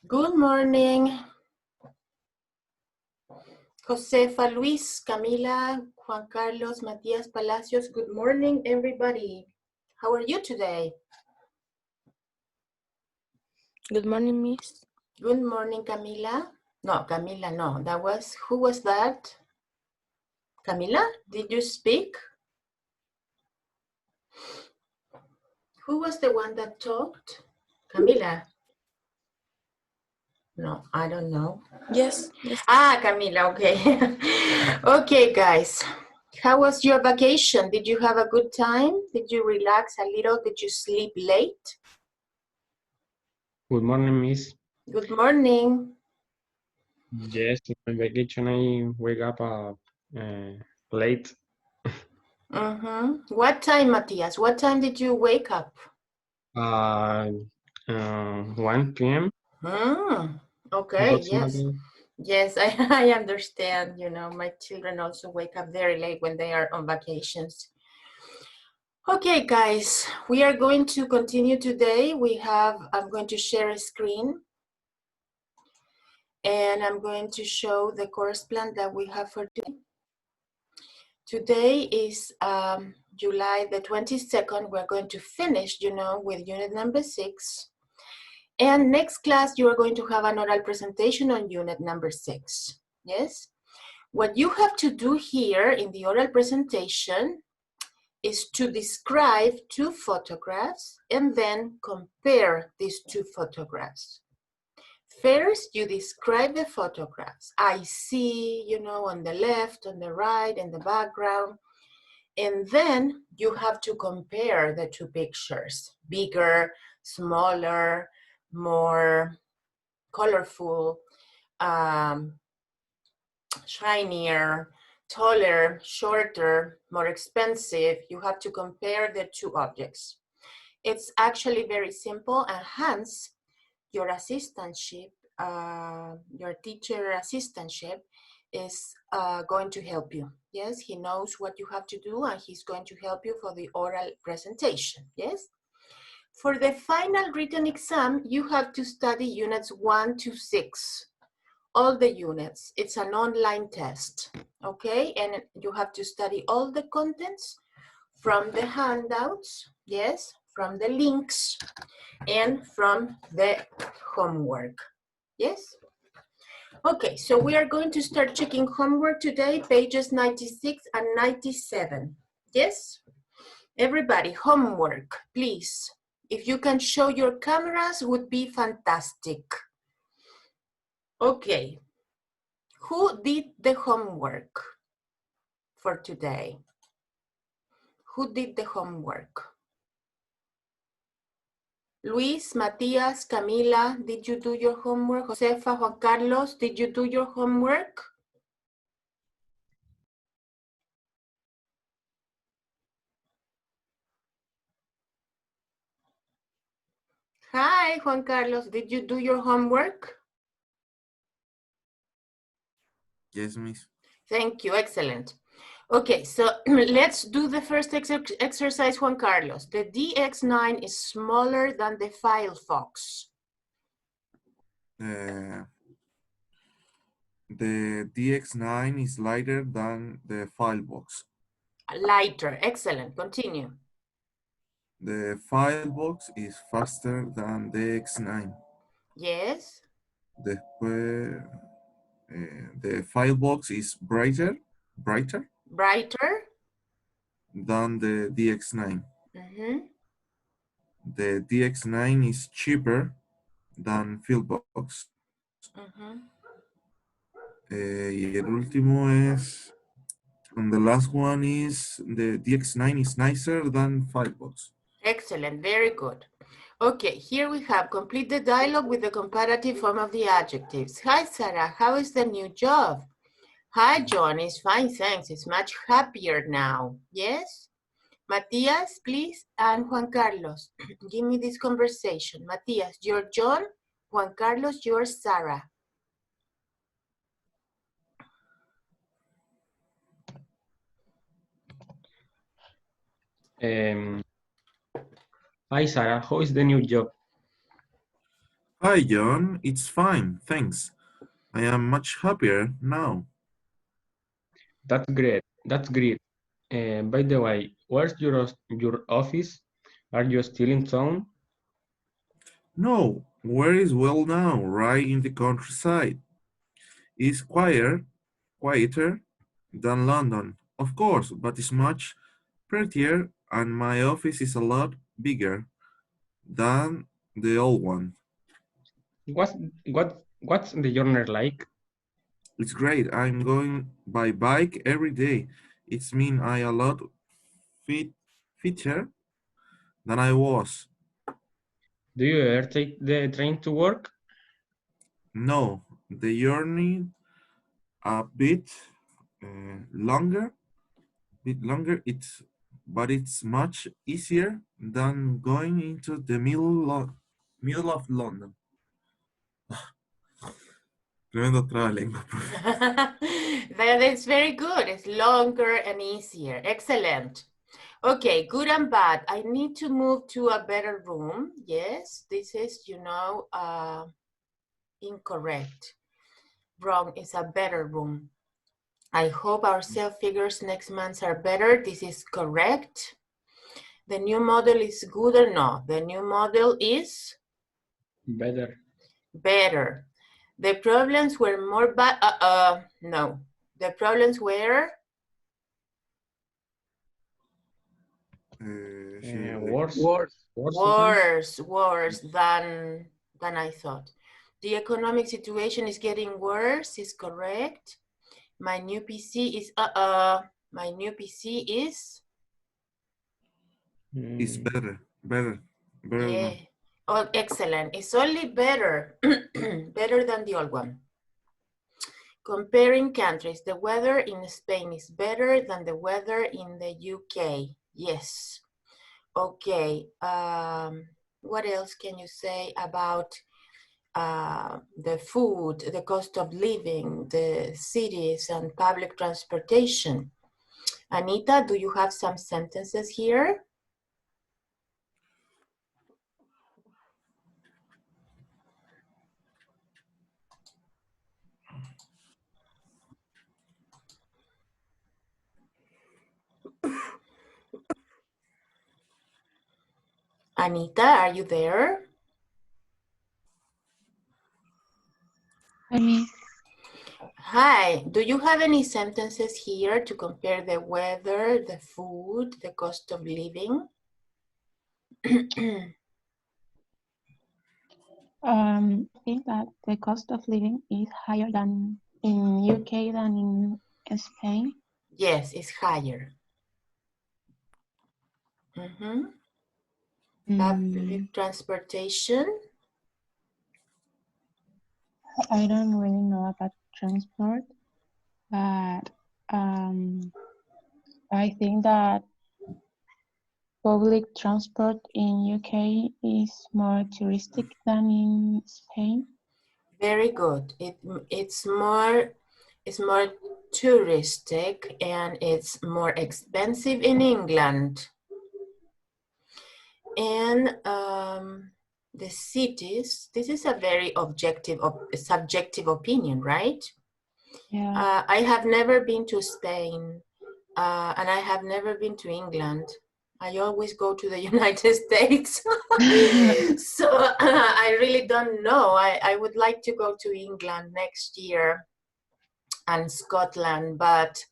Good morning. Josefa, Luis, Camila, Juan Carlos, Matias Palacios. Good morning, everybody. How are you today? Good morning, Miss. Good morning, Camila. No, Camila, no. Who was that? Camila, did you speak? Who was the one that talked? Camila. No, I don't know. Yes. Camila, okay. Okay, guys. How was your vacation? Did you have a good time? Did you relax a little? Did you sleep late? Good morning, Miss. Good morning. Yes, on vacation I wake up late. What time, Matthias? What time did you wake up? 1 p.m. Okay, yes. approximately. Yes, I understand. You know, my children also wake up very late when they are on vacations. Okay, guys, we are going to continue today. I'm going to share a screen and I'm going to show the course plan that we have for today. Today is July the 22nd. We're going to finish, with unit number 6. And next class, you are going to have an oral presentation on unit number 6. Yes? What you have to do here in the oral presentation is to describe 2 photographs and then compare these 2 photographs. First, you describe the photographs. I see, on the left, on the right, in the background. And then you have to compare the 2 pictures. Bigger, smaller, more colorful, shinier, taller, shorter, more expensive. You have to compare the 2 objects. It's actually very simple, and hence your assistantship, your teacher assistantship is going to help you. Yes, he knows what you have to do and he's going to help you for the oral presentation. Yes. For the final written exam, you have to study units 1 to 6. All the units. It's an online test. Okay, and you have to study all the contents from the handouts. Yes, from the links and from the homework. Yes? Okay, so we are going to start checking homework today, pages 96 and 97. Yes? Everybody, homework, please. If you can show your cameras, would be fantastic. Okay. Who did the homework for today? Who did the homework? Luis, Matias, Camila, did you do your homework? Josefa, Juan Carlos, did you do your homework? Hi, Juan Carlos, did you do your homework? Yes, Miss. Thank you, excellent. Okay, so let's do the first exercise, Juan Carlos. The DX9 is smaller than the Firefox. The DX9 is lighter than the Filebox. Lighter, excellent, continue. The Filebox is faster than the X9. Yes. Después, the Filebox is brighter Brighter. than the DX9. The DX9 is cheaper than Filebox. Y el último es, and the last one is the DX9 is nicer than Filebox. Excellent, very good. Okay, here we have complete the dialogue with the comparative form of the adjectives. Hi, Sarah, how is the new job? Hi, John, it's fine, thanks. It's much happier now. Yes? Matias, please, and Juan Carlos, give me this conversation. Matias, you're John. Juan Carlos, you're Sarah. Hi, Sarah. How is the new job? Hi, John. It's fine, thanks. I am much happier now. That's great. That's great. By the way, where's your office? Are you still in town? No, where is well now? Right in the countryside. It's quieter than London, of course, but it's much prettier, and my office is a lot bigger than the old one. What's what's the journey like? It's great. I'm going by bike every day. It's mean I a lot fit, fitter than I was. Do you ever take the train to work? No, the journey a longer, It's but it's much easier than going into the middle of London. Tremenda trabalengua, profe. That is very good. It's longer and easier. Excellent. Okay, good and bad. I need to move to a better room. Yes, this is, incorrect. Wrong is a better room. I hope our self figures next month are better. This is correct. The new model is good or no? The new model is Better. better. The problems were more bad. No. The problems were Worse. worse than I thought. The economic situation is getting worse, is correct. My new PC is my new PC is It's better yeah. now. Oh, excellent. It's only better, better than the old one. Comparing countries, the weather in Spain is better than the weather in the UK. Yes. Okay. What else can you say about the food, the cost of living, the cities and public transportation? Anita, do you have some sentences here? Anita, are you there? Hi, Miss. Hi, do you have any sentences here to compare the weather, the food, the cost of living? I think that the cost of living is higher than in UK than in Spain. Yes, it's higher. Public transportation. I don't really know about transport, but I think that public transport in UK is more touristic than in Spain. Very good. It's more touristic and it's more expensive in England. And the cities, this is a very subjective opinion, right? Yeah. I have never been to Spain and I have never been to England. I always go to the United States. So I really don't know. I would like to go to England next year and Scotland, but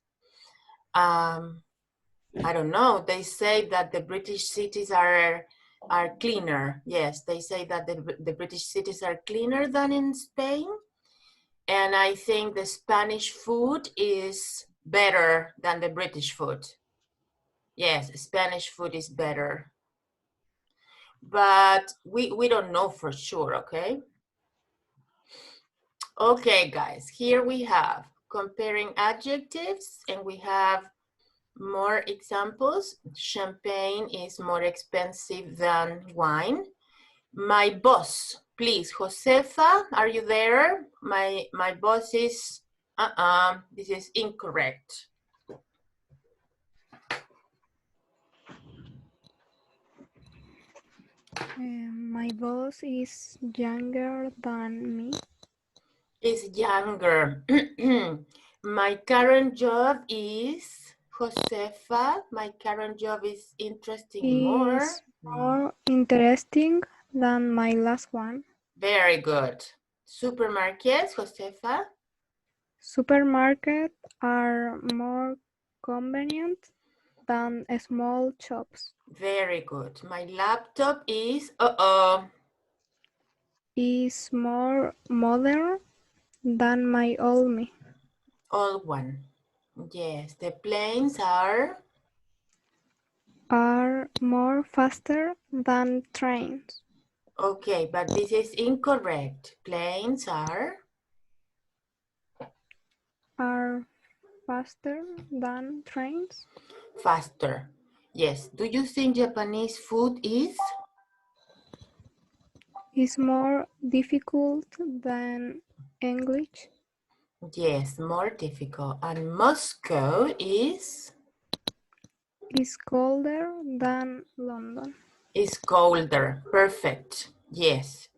I don't know. They say that the British cities are cleaner. Yes, they say that the British cities are cleaner than in Spain. And I think the Spanish food is better than the British food. Yes, Spanish food is better. But we don't know for sure, okay? Okay, guys, here we have comparing adjectives and we have more examples. Champagne is more expensive than wine. My boss, please, Josefa, are you there? My boss is, this is incorrect. My boss is younger than me. Is younger. My current job is, Josefa, my current job is interesting more. Is more interesting than my last one. Very good. Supermarkets, Josefa. Supermarkets are more convenient than small shops. Very good. My laptop is, Is more modern than my old me. old one. Yes, the planes Are more faster than trains. okay, but this is incorrect. Planes Are faster than trains. faster. Yes. Do you think Japanese food is? Is more difficult than English. Yes, more difficult. And Moscow is Colder than London. colder. Perfect. Yes.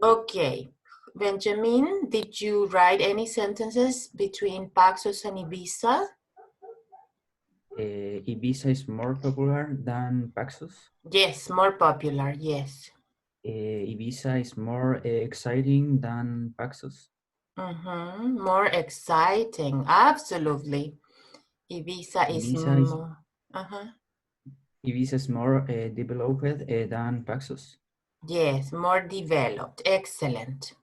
Okay. Benjamin, did you write any sentences between Paxos and Ibiza? Ibiza is more popular than Paxos. Yes, more popular. Yes. Ibiza is more exciting than Paxos. More exciting. Absolutely. Ibiza is more. Ibiza is more developed than Paxos. Yes, more developed. Excellent.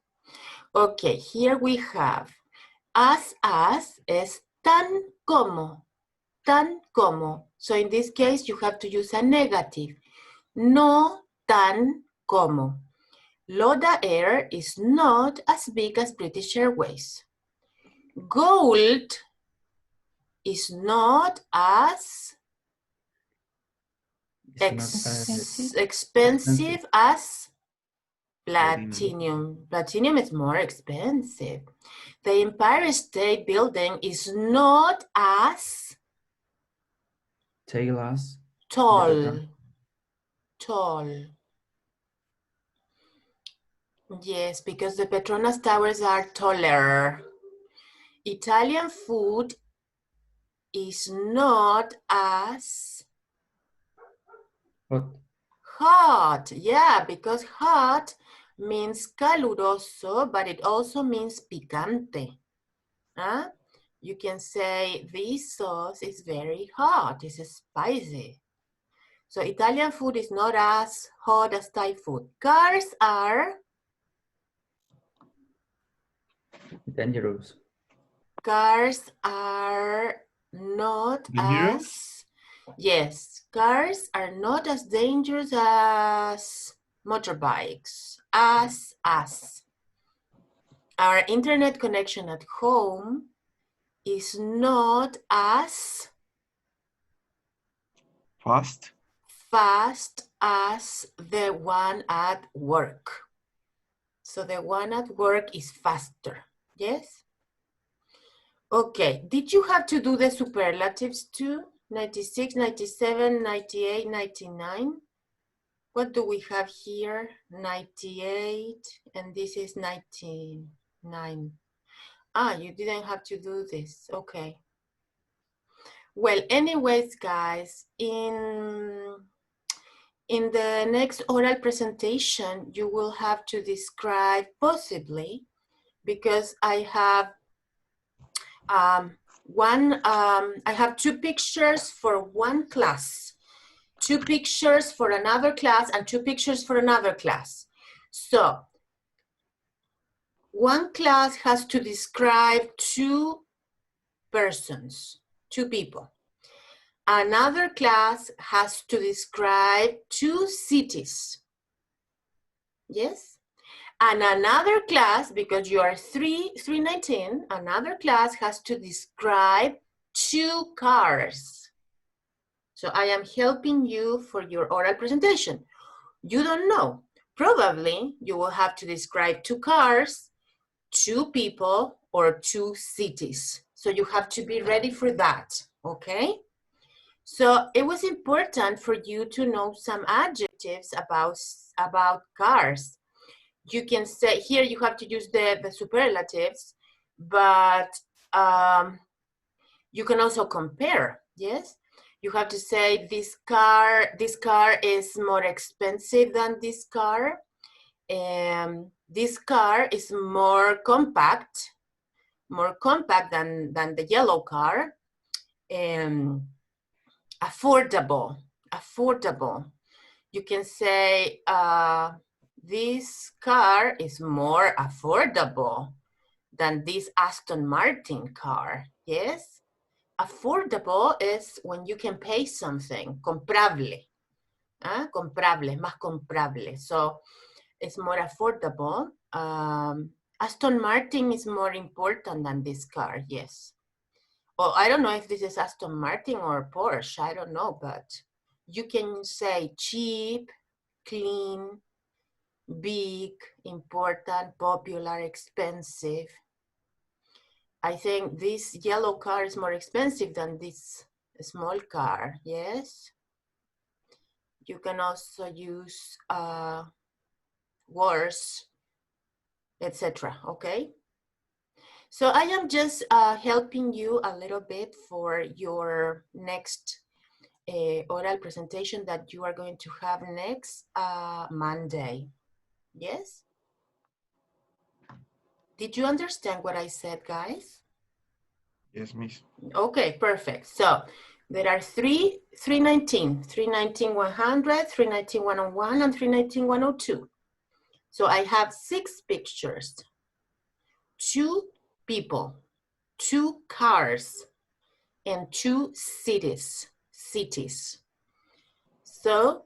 Okay, here we have as es tan como. Tan como. So in this case, you have to use a negative. No tan como. Loda Air is not as big as British Airways. Gold is not as expensive as platinum. Platinum is more expensive. The Empire State Building is not as tall. Yes, because the Petronas Towers are taller. Italian food is not as hot. Yeah, because hot means caluroso, but it also means picante. Huh? You can say this sauce is very hot, it's spicy. So Italian food is not as hot as Thai food. Cars are dangerous. Cars are not as, yes, cars are not as dangerous as motorbikes, as. Our internet connection at home is not as fast as the one at work. So the one at work is faster, yes? Okay, did you have to do the superlatives too? 96, 97, 98, 99? What do we have here? 98, and this is 99. Ah, you didn't have to do this, okay. Well, anyways, guys, in the next oral presentation, you will have to describe possibly, because I have I have 2 pictures for one class, 2 pictures for another class, and 2 pictures for another class. So one class has to describe 2 persons, 2 people. Another class has to describe 2 cities. Yes? And another class, because you are 319, another class has to describe 2 cars. So I am helping you for your oral presentation. You don't know. Probably you will have to describe 2 cars, 2 people, or 2 cities. So you have to be ready for that, okay? So it was important for you to know some adjectives about cars. You can say, here you have to use the superlatives, but you can also compare, yes? You have to say this car is more expensive than this car. This car is more compact than the yellow car. Affordable. You can say, this car is more affordable than this Aston Martin car, yes? Affordable is when you can pay something, comprable. Comprable, más comprable. So it's more affordable. Aston Martin is more important than this car, yes. Well, I don't know if this is Aston Martin or Porsche, I don't know, but you can say cheap, clean, big, important, popular, expensive. I think this yellow car is more expensive than this small car, yes? You can also use worse, etc., okay? So I am just helping you a little bit for your next oral presentation that you are going to have next Monday, yes? Did you understand what I said, guys? Yes, Miss. Okay, perfect. So there are 319, 100, 101, and 102. So I have 6 pictures, 2 people, 2 cars, and 2 cities. So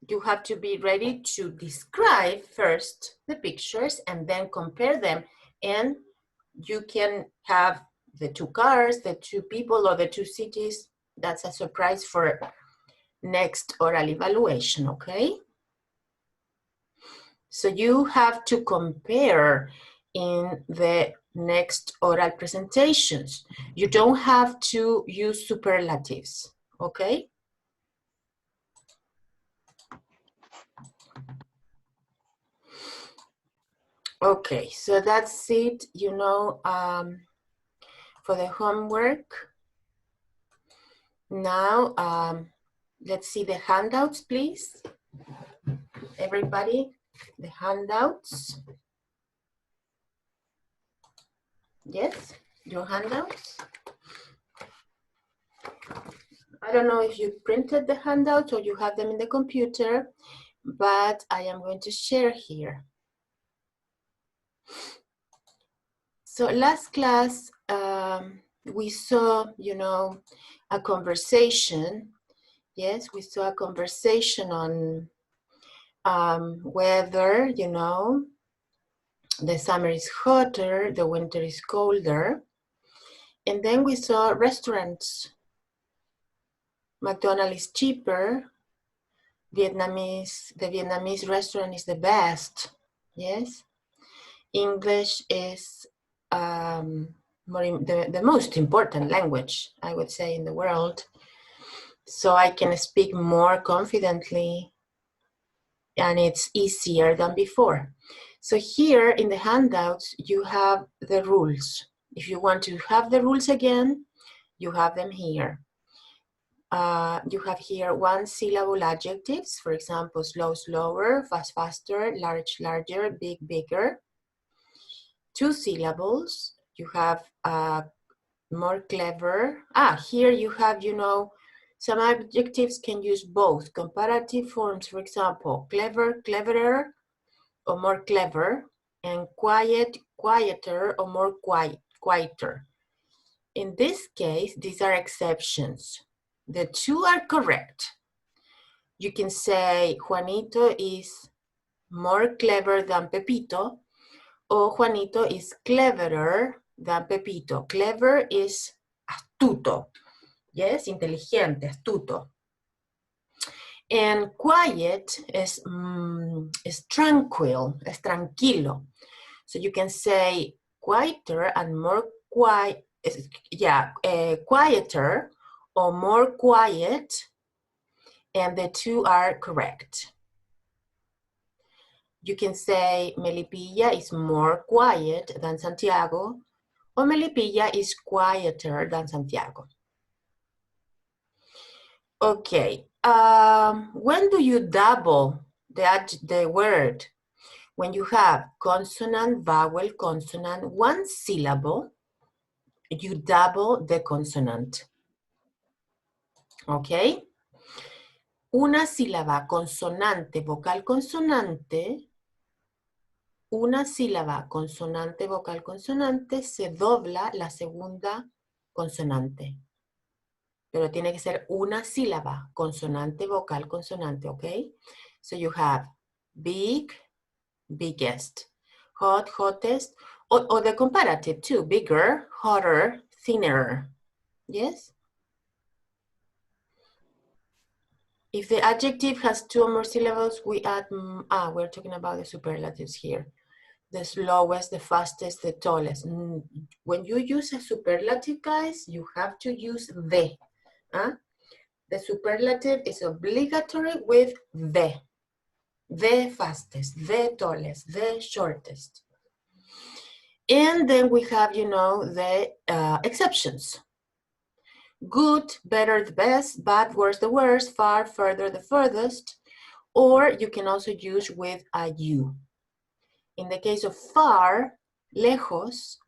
you have to be ready to describe first the pictures and then compare them, and you can have the 2 cars, the 2 people, or the 2 cities. That's a surprise for next oral evaluation, okay? So you have to compare in the next oral presentations. You don't have to use superlatives, okay? Okay, so that's it, you know, for the homework. Now, let's see the handouts, please. Everybody, the handouts. Yes, your handouts. I don't know if you printed the handouts or you have them in the computer, but I am going to share here. So last class, we saw, you know, a conversation. Yes, we saw a conversation on weather, you know, the summer is hotter, the winter is colder. And then we saw restaurants. McDonald's is cheaper. The Vietnamese restaurant is the best. Yes. English is the most important language, I would say, in the world. So I can speak more confidently and it's easier than before. So here in the handouts, you have the rules. If you want to have the rules again, you have them here. You have here 1-syllable adjectives, for example, slow, slower, fast, faster, large, larger, big, bigger. 2 syllables, you have more clever. Here you have, you know, some adjectives can use both. Comparative forms, for example, clever, cleverer, or more clever, and quiet, quieter, or more quieter. In this case, these are exceptions. The 2 are correct. You can say Juanito is more clever than Pepito, or Juanito is cleverer than Pepito. Clever is astuto. Yes, inteligente, astuto. And quiet is tranquil, es tranquilo. So you can say quieter and more quieter or more quiet, and the two are correct. You can say Melipilla is more quiet than Santiago, or Melipilla is quieter than Santiago. Okay, when do you double the word? When you have consonant, vowel, consonant, one syllable, you double the consonant. Okay? Una sílaba consonante, vocal, consonante. Una sílaba consonante, vocal, consonante, se dobla la segunda consonante. Pero tiene que ser una sílaba, consonante, vocal, consonante, ¿ok? So you have big, biggest, hot, hottest, or the comparative too, bigger, hotter, thinner, yes? If the adjective has two or more syllables, we add, we're talking about the superlatives here. The slowest, the fastest, the tallest. When you use a superlative, guys, you have to use the. The superlative is obligatory with the fastest, the tallest, the shortest. And then we have, you know, the exceptions. Good, better, the best, bad, worse, the worst, far, further, the furthest, or you can also use with a you. In the case of far, lejos,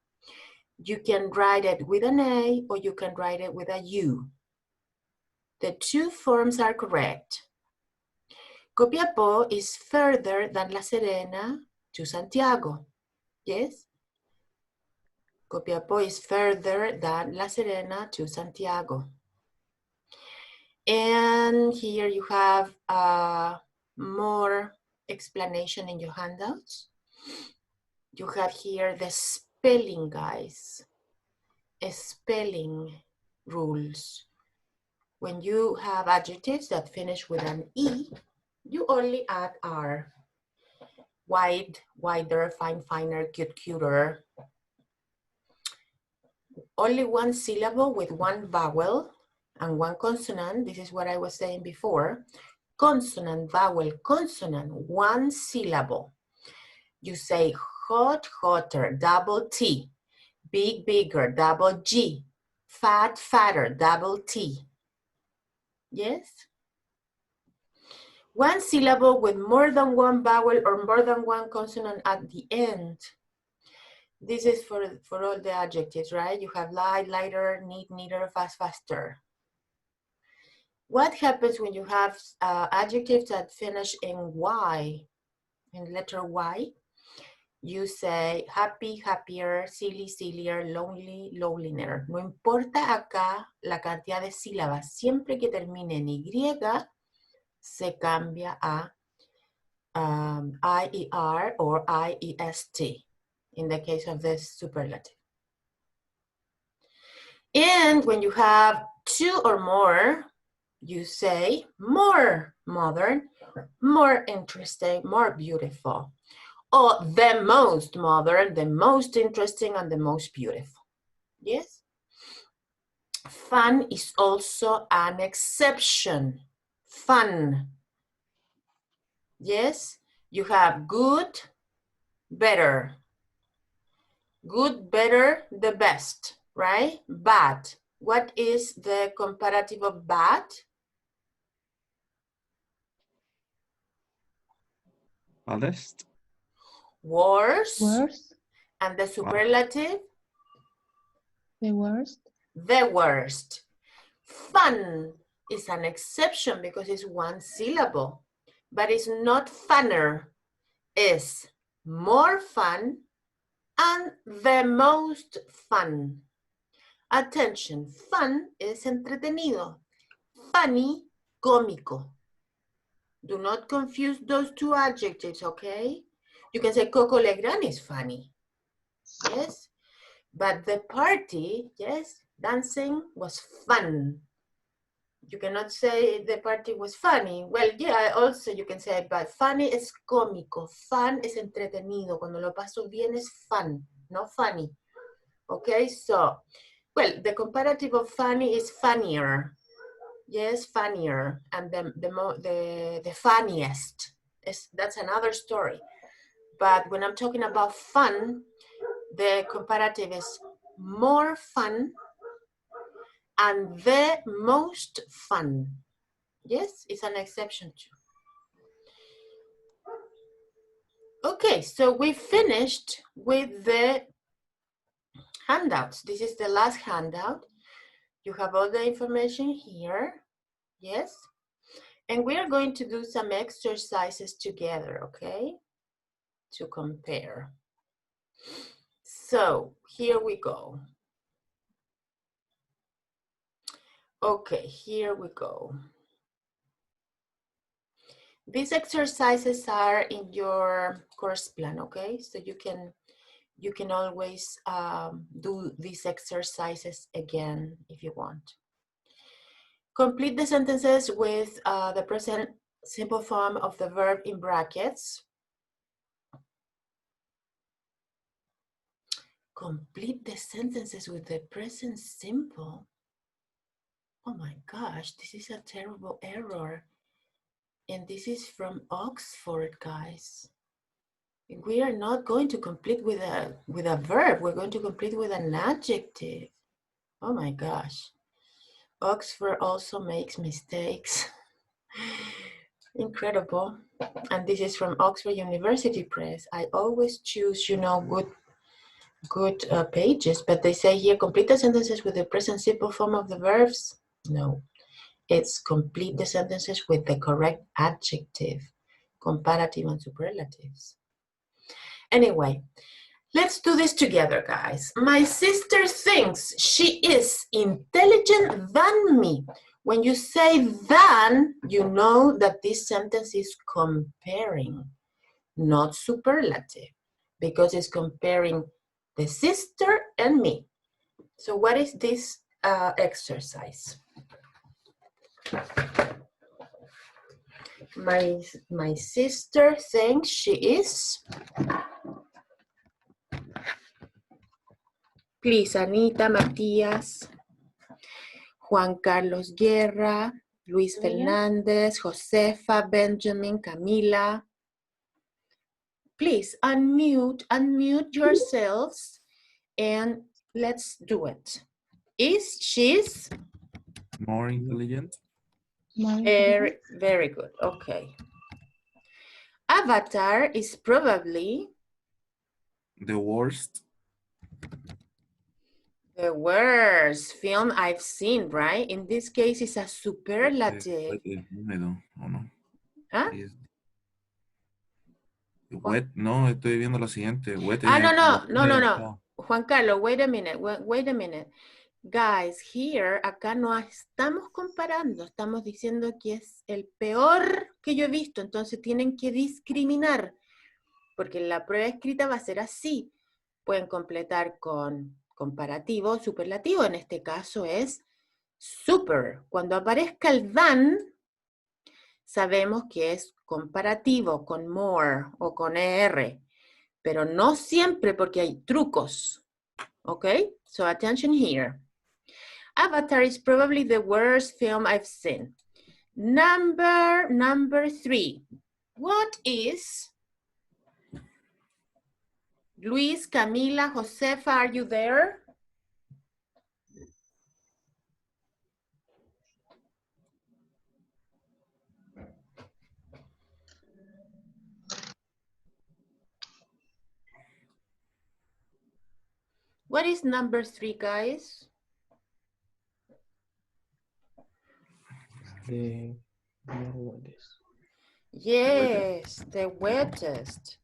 you can write it with an A or you can write it with a U. The two forms are correct. Copiapó is further than La Serena to Santiago. Yes? Copiapó is further than La Serena to Santiago. And here you have more explanation in your handouts. You have here the spelling, guys. Spelling rules. When you have adjectives that finish with an E, you only add R. Wide, wider, fine, finer, cute, cuter. Only one syllable with one vowel and one consonant. This is what I was saying before. Consonant, vowel, consonant, one syllable. You say hot, hotter, double T. Big, bigger, double G. Fat, fatter, double T. Yes? One syllable with more than one vowel or more than one consonant at the end. This is for all the adjectives, right? You have light, lighter, neat, neater, fast, faster. What happens when you have adjectives that finish in Y, in letter Y? You say happy, happier, silly, sillier, lonely, lonelier. No importa acá la cantidad de sílabas, siempre que termine en Y, se cambia a IER or IEST in the case of this superlative. And when you have two or more, you say more modern, more interesting, more beautiful. Or the most modern, the most interesting, and the most beautiful. Yes? Fun is also an exception. Fun. Yes? You have good, better. Good, better, the best, right? Bad. What is the comparative of bad? Baddest. Worse. Worst, And the superlative? the worst, The worst. Fun is an exception because it's one syllable, but it's not funner. It's more fun and the most fun. Attention, fun es entretenido. Funny, cómico. Do not confuse those two adjectives, okay? You can say Coco Legrand is funny, yes? But the party, yes, dancing was fun. You cannot say the party was funny. Well, yeah, also you can say, but funny es cómico. Fun es entretenido. Cuando lo paso bien es fun, no funny. Okay, so, well, the comparative of funny is funnier. Yes, funnier, and the funniest. That's another story. But when I'm talking about fun, the comparative is more fun and the most fun. Yes, it's an exception too. Okay, so we finished with the handouts. This is the last handout. You have all the information here. Yes. And we are going to do some exercises together, okay? To compare. So here we go. Okay, here we go. These exercises are in your course plan, okay? So you can always do these exercises again if you want. Complete the sentences with the present simple form of the verb in brackets. Complete the sentences with the present simple. Oh my gosh, this is a terrible error. And this is from Oxford, guys. We are not going to complete with a verb. We're going to complete with an adjective. Oh my gosh. Oxford also makes mistakes. Incredible. And this is from Oxford University Press. I always choose, you know, good pages, but they say here, complete the sentences with the present simple form of the verbs. No, it's complete the sentences with the correct adjective, comparative and superlatives. Anyway, let's do this together, guys. My sister thinks she is intelligent than me. When you say than, you know that this sentence is comparing, not superlative, because it's comparing the sister and me. So what is this exercise? My sister thinks she is. Please, Anita, Matías, Juan Carlos Guerra, Luis Fernández, Josefa, Benjamin, Camila. Please unmute yourselves and let's do it. She's More intelligent. Very good. Okay. Avatar is probably The worst. the worst film I've seen, right? In this case, it's a superlative. Húmedo, ¿o no? ¿Ah? Wet, no, estoy viendo la siguiente. Wet No. Juan Carlos, wait a minute. Guys, here, acá no estamos comparando, estamos diciendo que es el peor que yo he visto, entonces tienen que discriminar, porque la prueba escrita va a ser así. Pueden completar con comparativo, superlativo, en este caso es super. Cuando aparezca el than, sabemos que es comparativo con more o con ER, pero no siempre porque hay trucos. Okay, so attention here. Avatar is probably the worst film I've seen. Number 3. What is? Luis, Camila, Josefa, are you there? What is number 3, guys? The wettest. Yes, the wettest.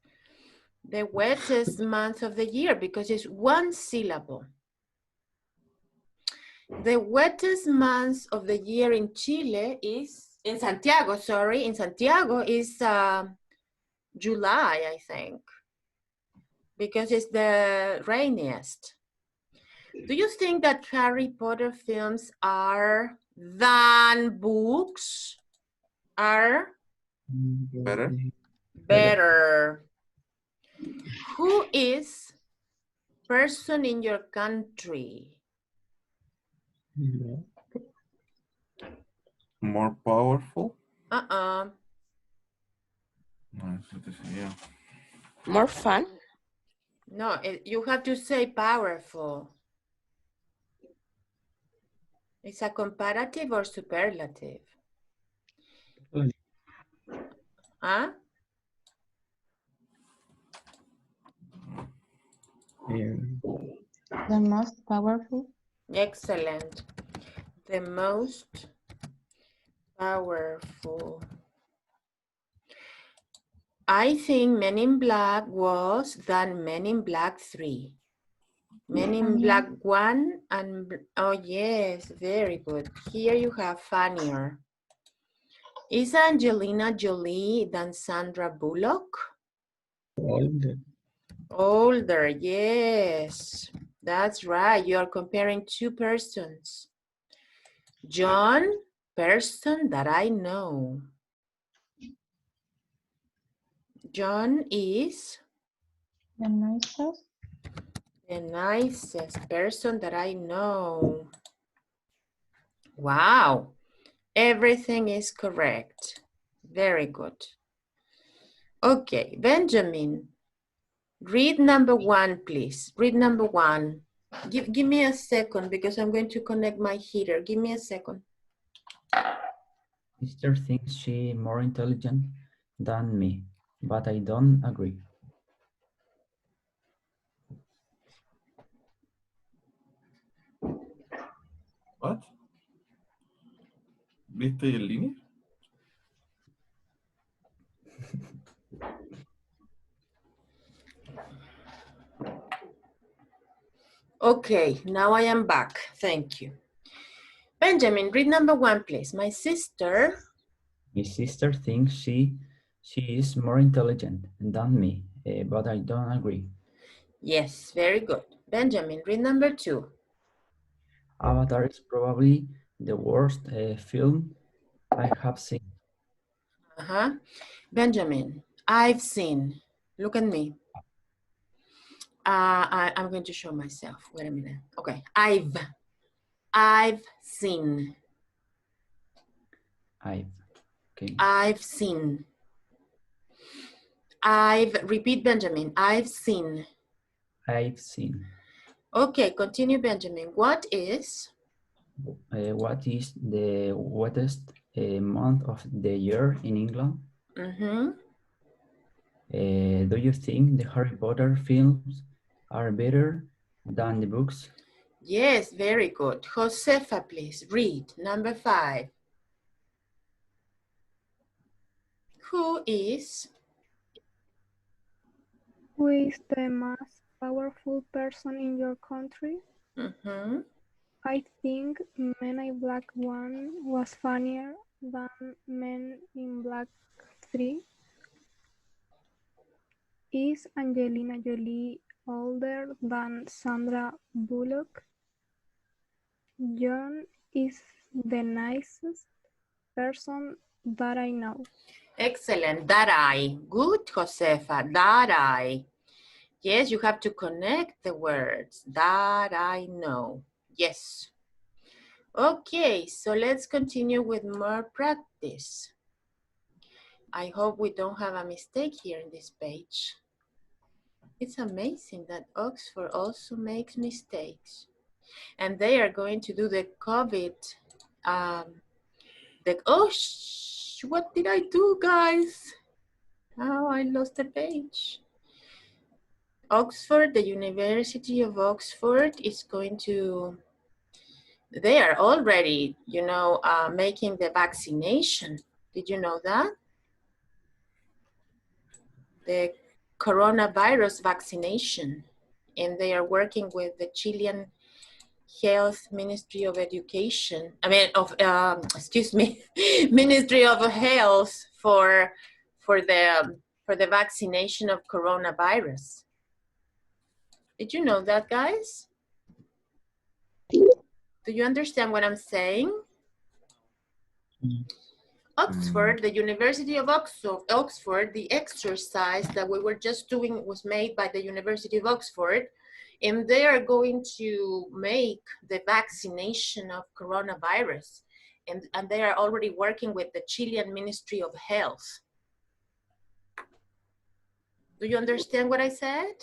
The wettest month of the year because it's one syllable. The wettest month of the year in Chile is, in Santiago is July, I think, because it's the rainiest. Do you think that Harry Potter films are than books? Are better. Who is person in your country? More powerful? Uh-uh. No, yeah. More fun? No, you have to say powerful. It's a comparative or superlative? Huh? The most powerful? Excellent. The most powerful. I think Men in Black was than Men in Black 3. Men in Black 1 and, oh yes, very good. Here you have funnier. Is Angelina Jolie than Sandra Bullock? Older. Older, yes. That's right, you are comparing two persons. John, person that I know. John is The nicest? the nicest person that I know. Wow, everything is correct. Very good. Okay, Benjamin, read number 1, please. Read number 1. Give me a second because I'm going to connect my heater. Give me a second. Sister thinks she more intelligent than me, but I don't agree. What? ¿Viste en línea? Okay, now I am back. Thank you. Benjamin, read number 1, please. My sister. My sister thinks she is more intelligent than me, but I don't agree. Yes, very good. Benjamin, read number 2. Avatar is probably the worst film I have seen. Benjamin, I've seen. Look at me. I'm going to show myself. Wait a minute. Okay, I've seen. Okay. I've seen. Repeat Benjamin, I've seen. I've seen. Okay, continue Benjamin. What is What is the wettest month of the year in England? Do you think the Harry Potter films are better than the books? Yes, very good. Josefa, please read number 5. Who is the most powerful person in your country? I think Men in Black 1 was funnier than Men in Black 3. Is Angelina Jolie older than Sandra Bullock? John is the nicest person that I know. Excellent. That I. Good, Josefa. That I. Yes, you have to connect the words. That I know. Yes. Okay, so let's continue with more practice. I hope we don't have a mistake here in this page. It's amazing that Oxford also makes mistakes. And they are going to do the COVID. What did I do, guys? Oh, I lost the page. Oxford, the University of Oxford is going to, they are already, making the vaccination. Did you know that? The coronavirus vaccination. And they are working with the Chilean Health Ministry of Education. Ministry of Health for the vaccination of coronavirus. Did you know that, guys? Do you understand what I'm saying? Oxford, the University of Oxford, the exercise that we were just doing was made by the University of Oxford, and they are going to make the vaccination of coronavirus. and they are already working with the Chilean Ministry of Health. Do you understand what I said?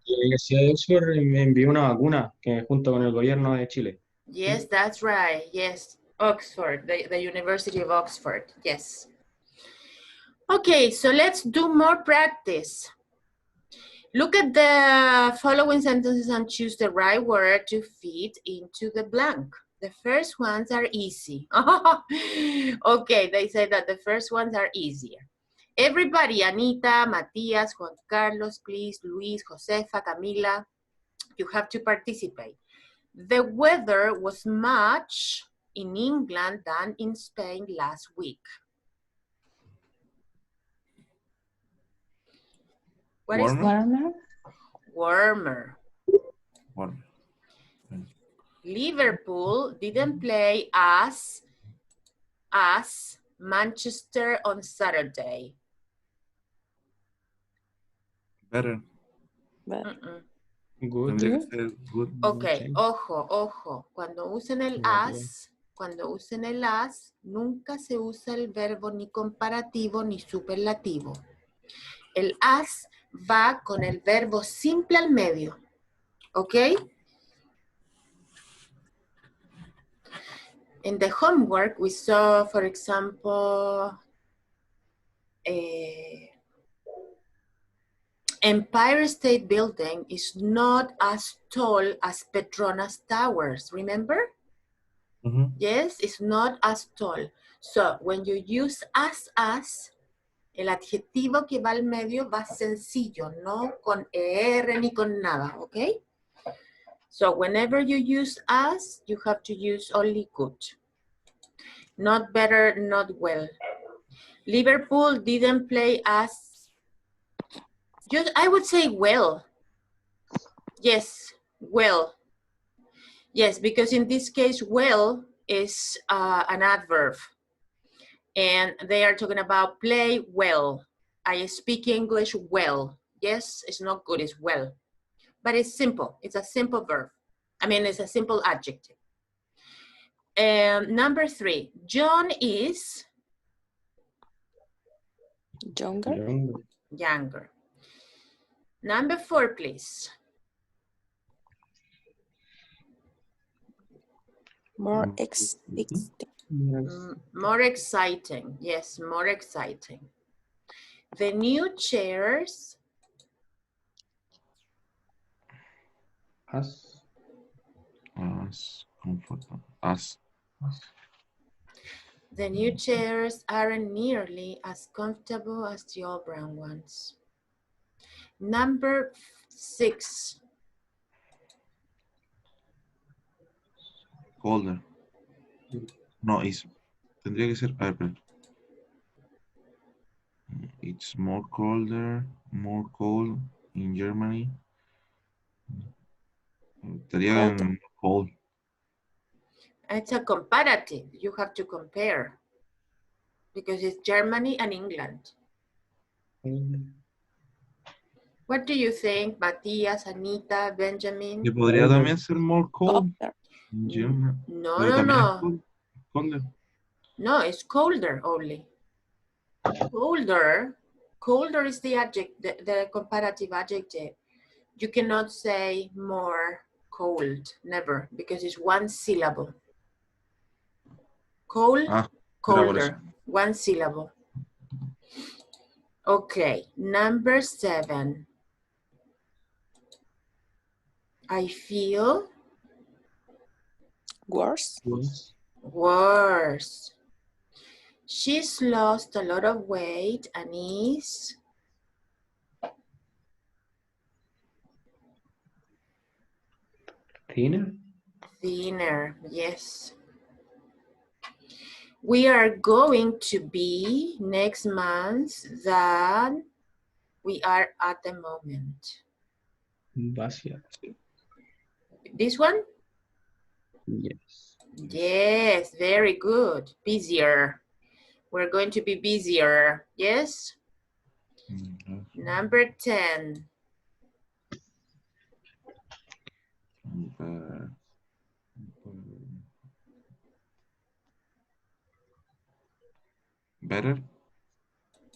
La Universidad de Oxford envió una vacuna que junto con el gobierno de Chile. Yes, that's right. Yes, Oxford, the University of Oxford. Yes. Okay, so let's do more practice. Look at the following sentences and choose the right word to fit into the blank. The first ones are easy. Okay, they say that the first ones are easier. Everybody, Anita, Matias, Juan Carlos, please, Luis, Josefa, Camila, you have to participate. The weather was much in England than in Spain last week. What is Warmer. warmer? Warmer. Liverpool didn't play as Manchester on Saturday. Better. Good. Tendría que ser good. Ok, ojo. Cuando usen el as, nunca se usa el verbo ni comparativo ni superlativo. El as va con el verbo simple al medio. ¿Ok? In the homework, we saw, for example, Empire State Building is not as tall as Petronas Towers, remember? Yes, it's not as tall. So, when you use as, el adjetivo que va al medio va sencillo, no con ER ni con nada, ¿ok? So, whenever you use as, you have to use only good. Not better, not well. Liverpool didn't play as, I would say well. Yes, well. Yes, because in this case, well is an adverb. And they are talking about play well. I speak English well. Yes, it's not good, it's well. But it's simple. It's a simple verb. I mean, it's a simple adjective. Number 3, John is younger. Number 4, please. More exciting. More exciting. Yes, more exciting. The new chairs As comfortable as. The new chairs aren't nearly as comfortable as the old brown ones. Number 6. Colder. No, is. Tendría que ser. A ver, it's more cold in Germany. Estaría en cold. It's a comparative. You have to compare because it's Germany and England. What do you think, Matías, Anita, Benjamin? ¿Y podría también ser more cold? No. Colder. No, it's colder only. Colder is the adjective, the comparative adjective. You cannot say more cold, never, because it's one syllable. Cold, colder, one syllable. Okay, number 7. I feel Worse. She's lost a lot of weight and is thinner, yes. We are going to be next month than we are at the moment. This one? Yes. Yes, very good. Busier. We're going to be busier. Yes? Number 10. Better?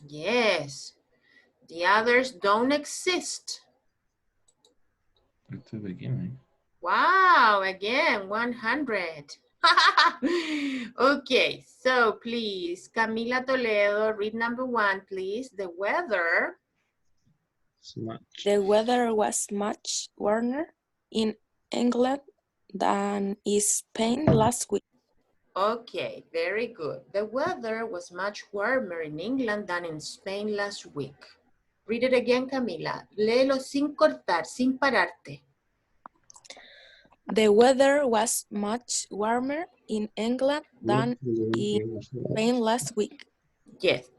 Yes. The others don't exist. At the beginning. Wow, again, 100. Okay, so please, Camila Toledo, read number 1, please. The weather. The weather was much warmer in England than in Spain last week. Okay, very good. The weather was much warmer in England than in Spain last week. Read it again, Camila. Léelo sin cortar, sin pararte. The weather was much warmer in England than in Spain last week. Yes.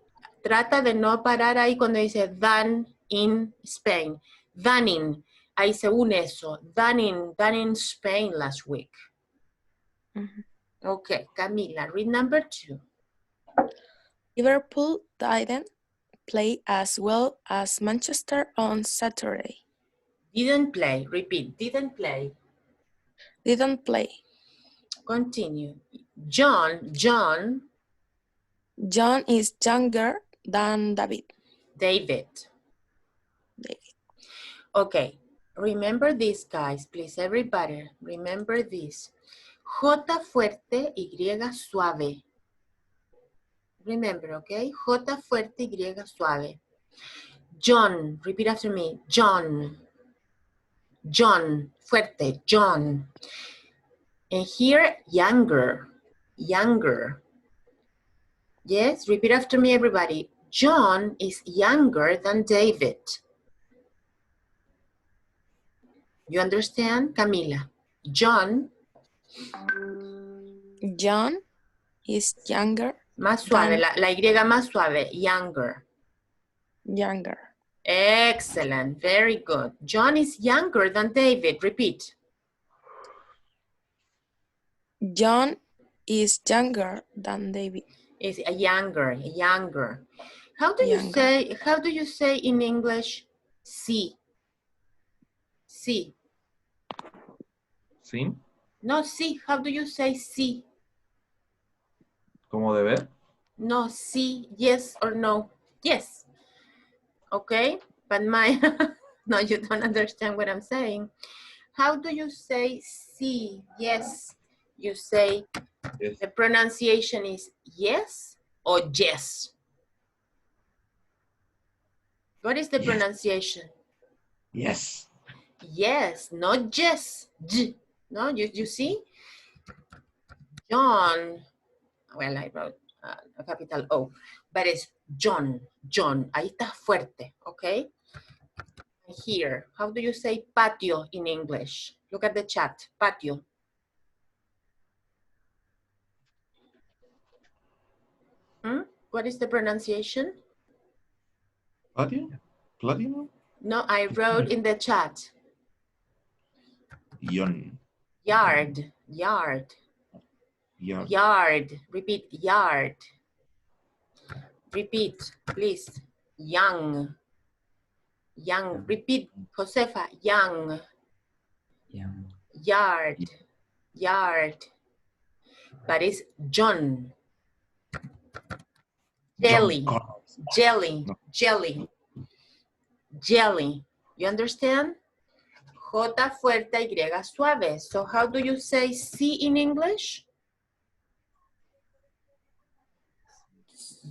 Trata de no parar ahí cuando dice than in Spain. Than in. Ahí se une eso. Than in Spain last week. Okay, Camila, read number 2. Liverpool didn't play as well as Manchester on Saturday. Didn't play. Repeat. Didn't play. Didn't play. Continue. John is younger than David. David. Okay. Remember this, guys. Please, everybody. Remember this. J fuerte, Y suave. Remember, okay? J fuerte, Y suave. John. Repeat after me. John. John. Fuerte. John. And here, younger. Younger. Yes, repeat after me, everybody. John is younger than David. You understand, Camila? John is younger. Más suave, la Y más suave, younger. Younger. Excellent, very good. John is younger than David. Repeat. John is younger than David. Is younger. How do you say in English sí? Sí. ¿Sí? No, sí. How do you say sí? ¿Cómo deber? No, sí, yes or no. Yes. Okay, but no, you don't understand what I'm saying. How do you say sí? Yes. You say Yes. the pronunciation is yes or yes. What is the Yes. pronunciation? Yes. Yes, not yes. No, you see? John, well, I wrote a capital O, but it's John. Ahí está fuerte, okay? Here, how do you say patio in English? Look at the chat, patio. What is the pronunciation? Patio? Platino? No, I wrote in the chat. Yon. Yard. Repeat, yard. Repeat, please. Young. Repeat, Josefa, young. Yard. But it's John. Jelly. You understand? J fuerte, Y suave. So how do you say sí in English?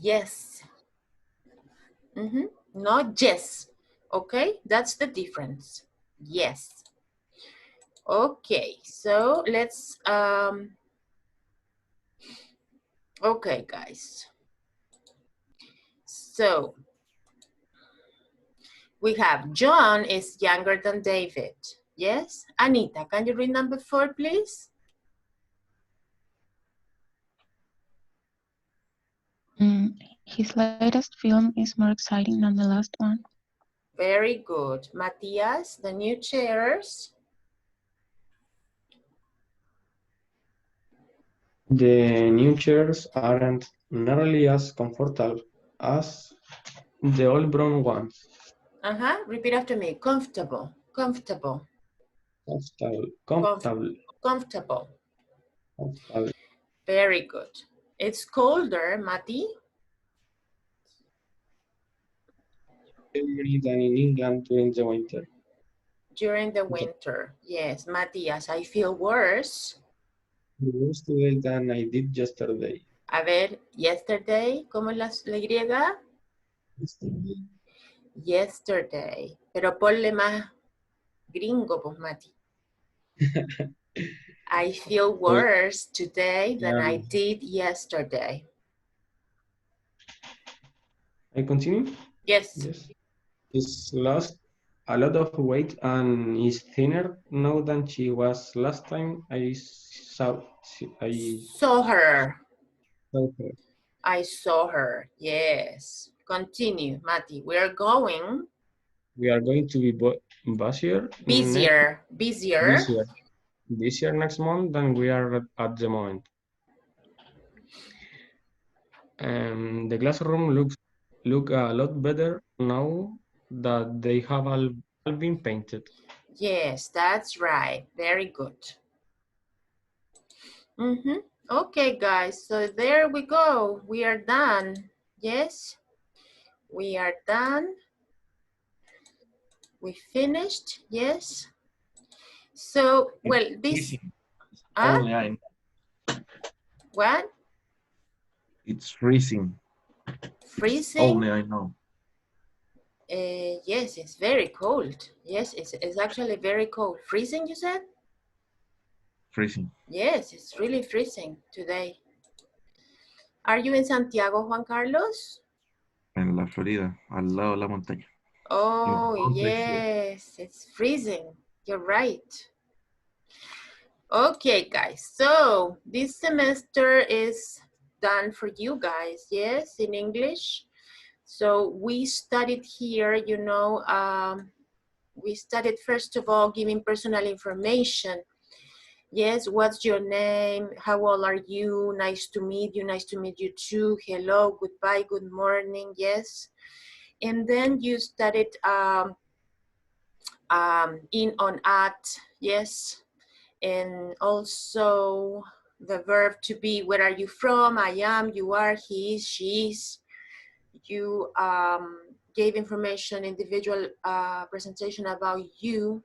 Yes. Not yes. Okay, that's the difference. Yes. Okay, so let's, okay, guys. So, we have John is younger than David. Yes? Anita, can you read number 4, please? His latest film is more exciting than the last one. Very good. Matthias, the new chairs. The new chairs aren't nearly as comfortable as the old brown ones. Repeat after me. Comfortable. Very good. It's colder, Mati. Germany than in England during the winter. During the winter, yes. Matías, I feel worse. Worse today than I did yesterday. A ver, yesterday, ¿cómo es la Y? Yesterday. Yesterday. Pero ponle más gringo, pues, Mati. I feel worse today than I did yesterday. I continue? Yes. Yes. She's lost a lot of weight and is thinner now than she was last time I saw her. saw her. I saw her, yes. Continue, Mati. We are going. We are going to be busier. Busier next month than we are at the moment. The classroom look a lot better now that they have all been painted. Yes, that's right. Very good. Okay, guys, so there we go. We are done. Yes, we are done. We finished, yes. So, well, this... Only I know. What? It's freezing. Freezing? Only I know. Yes, it's very cold. Yes, it's actually very cold. Freezing, you said? Freezing. Yes, it's really freezing today. Are you in Santiago, Juan Carlos? En la Florida, al lado de la montaña. Oh, yes, it's freezing. You're right. Okay, guys, so this semester is done for you guys, yes, in English. So we studied here, you know, we studied first of all giving personal information. Yes, what's your name? How old are you? Nice to meet you too. Hello, goodbye, good morning, yes. And then you studied in, on, at, yes. And also the verb to be, where are you from? I am, you are, he is, she is. You gave information, individual presentation about you.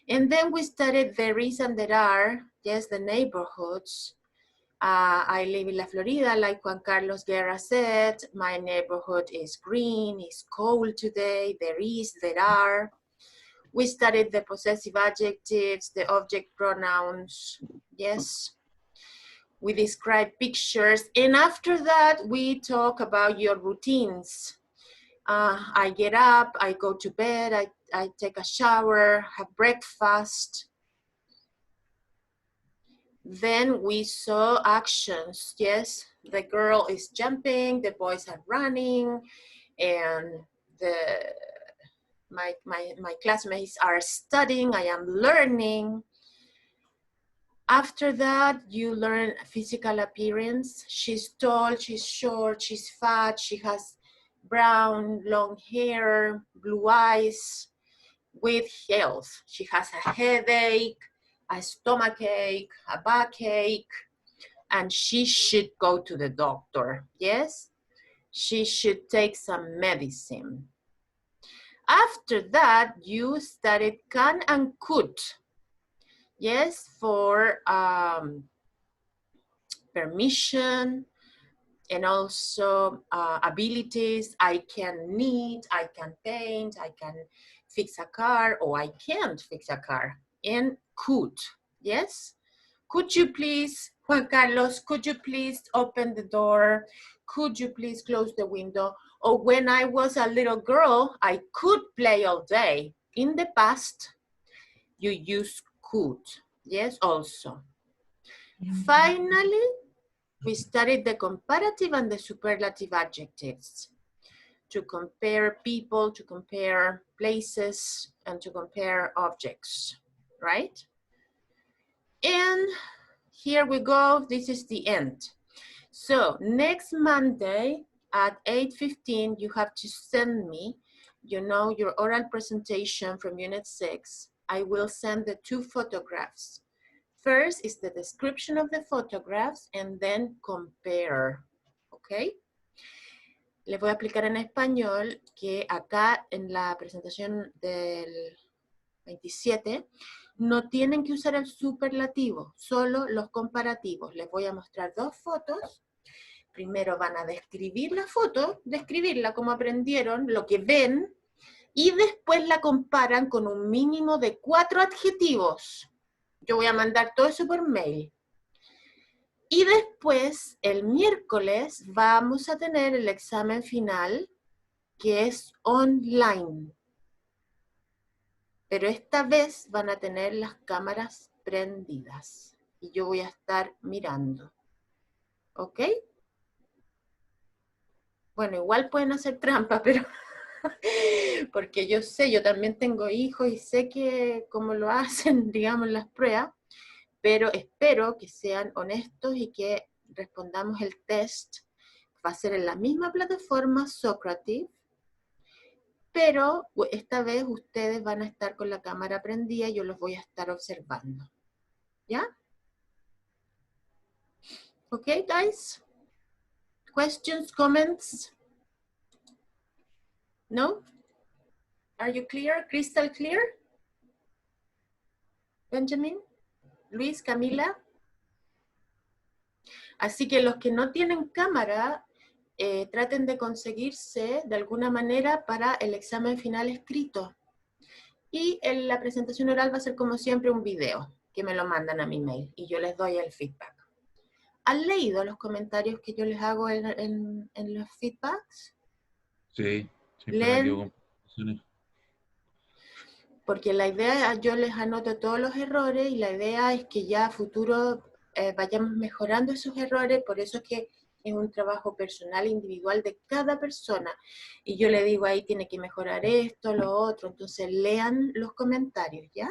And then we studied there is and there are, yes, the neighborhoods. I live in La Florida, like Juan Carlos Guerra said. My neighborhood is green, it's cold today, there is, there are. We studied the possessive adjectives, the object pronouns, yes. We describe pictures, and after that, we talk about your routines. I get up, I go to bed, I take a shower, have breakfast. Then we saw actions, yes. The girl is jumping, the boys are running, and my classmates are studying, I am learning. After that, you learn physical appearance. She's tall, she's short, she's fat, she has brown, long hair, blue eyes, with health. She has a headache, a stomachache, a backache, and she should go to the doctor, yes? She should take some medicine. After that, you studied can and could. Yes, for permission and also abilities. I can knit, I can paint, I can fix a car, or I can't fix a car. And could, yes? Could you please, Juan Carlos, could you please open the door? Could you please close the window? Or when I was a little girl, I could play all day. In the past, you use could, yes, also. Finally, we studied the comparative and the superlative adjectives to compare people, to compare places, and to compare objects, right? And here we go, this is the end. So next Monday at 8:15, you have to send me, you know, your oral presentation from Unit 6. I will send the 2 photographs. First is the description of the photographs and then compare, okay? les voy a explicar en español que acá en la presentación del 27 no tienen que usar el superlativo, solo los comparativos. Les voy a mostrar dos fotos. Primero van a describir la foto, describirla como aprendieron, lo que ven, y después la comparan con un mínimo de 4 adjetivos. Yo voy a mandar todo eso por mail. Y después, el miércoles, vamos a tener el examen final, que es online. Pero esta vez van a tener las cámaras prendidas. Y yo voy a estar mirando. ¿Ok? Bueno, igual pueden hacer trampa, pero... porque yo sé, yo también tengo hijos y sé que cómo lo hacen, digamos, las pruebas. Pero espero que sean honestos y que respondamos el test. Va a ser en la misma plataforma, Socrative, pero esta vez ustedes van a estar con la cámara prendida y yo los voy a estar observando. ¿Ya? ¿Ok, guys? Questions, comments? No? Are you clear? Crystal clear? Benjamin? Luis, Camila? Así que los que no tienen cámara, traten de conseguirse de alguna manera para el examen final escrito. Y en la presentación oral va a ser como siempre un video, que me lo mandan a mi mail y yo les doy el feedback. ¿Han leído los comentarios que yo les hago en los feedbacks? Sí, siempre ¿Leen? me equivoco. Porque la idea, yo les anoto todos los errores y la idea es que ya a futuro vayamos mejorando esos errores, por eso es que es un trabajo personal, individual de cada persona. Y yo le digo ahí, tiene que mejorar esto, lo otro, entonces lean los comentarios, ¿ya?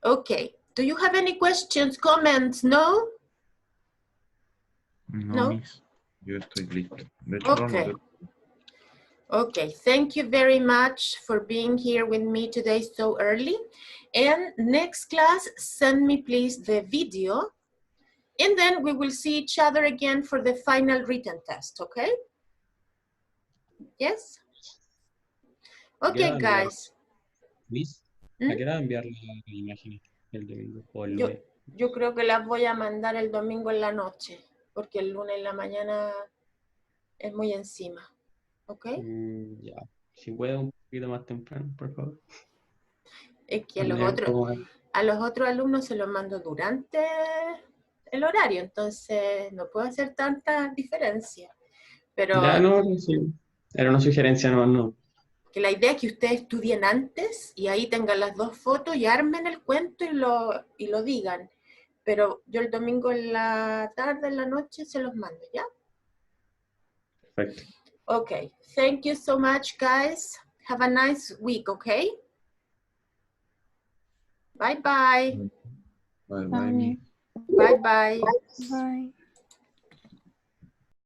Okay, do you have any questions, comments, no? No, Miss. Yo estoy listo. De hecho, Okay. Okay, thank you very much for being here with me today so early. And next class, send me please the video. And then we will see each other again for the final written test, okay? Yes? Okay, guys. Miss, ¿a qué hora enviar las imágenes el domingo o el lunes? Yo creo que las voy a mandar el domingo en la noche, porque el lunes en la mañana es muy encima, ¿ok? Ya, si puede un poquito más temprano, por favor. Es que a los otros alumnos se los mando durante el horario, entonces no puedo hacer tanta diferencia. Pero Ya no, sí. Era una sugerencia, no. Que la idea es que ustedes estudien antes y ahí tengan las dos fotos y armen el cuento y lo digan. Pero yo el domingo en la tarde, en la noche, se los mando, ¿ya? Perfecto. Okay, thank you so much, guys. Have a nice week, okay? Bye-bye. Bye, bye, Miss. Bye-bye. Bye.